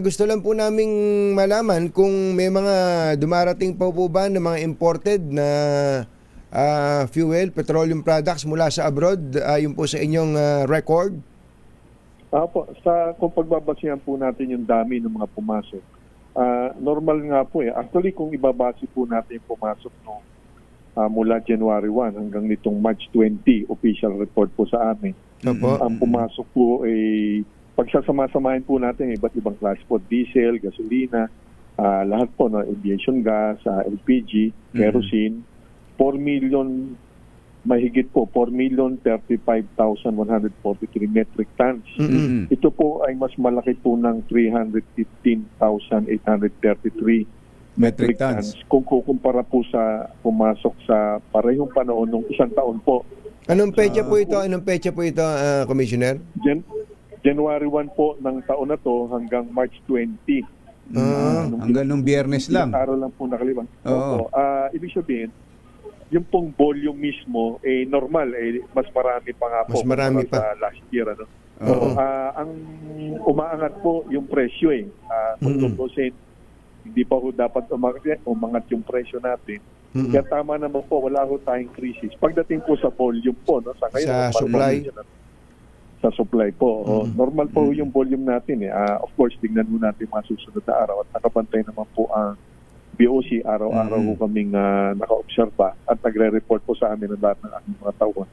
gusto lang po naming malaman kung may mga dumarating pa po ba ng mga imported na fuel, petroleum products mula sa abroad, ayon po sa inyong record? Po, kung pagbabasihan po natin yung dami ng mga pumasok, normal nga po eh. Actually, kung ibabase po natin yung pumasok no, mula January 1 hanggang nitong March 20, official report po sa amin. Ang pumasok po ay, pagsasama-samahin po natin iba't ibang klase po, diesel, gasolina, lahat po, no, aviation gas, LPG, kerosene, 4 million, mahigit po, 4,035,143 metric tons. Ito po ay mas malaki po ng 315,833 metric tons kung kukumpara po sa pumasok sa parehong panahon ng isang taon po. Anong petsa po ito? Anong petsa po ito, Commissioner? January 1 po ng taon na to hanggang March 20. Hanggang nung Biyernes lang. Araw lang po nakaliwan. Oo. Ibig sabihin, yung pong volume mismo, normal, mas marami pa nga po. Mas marami pa. Sa last year. Ano? Oo. Ang umaangat po yung presyo kung tutusin, hindi pa po dapat umangat yung presyo natin. Kaya tama naman po, wala po tayong crisis. Pagdating po sa volume po, no, sa supply. Sa supply po. Normal po yung volume natin. Of course, tingnan mo natin mga susunod na araw at nakapantay naman po ang BOC. Araw-araw po kaming naka-observa at nagre-report po sa amin ang lahat ng aming mga tauhan.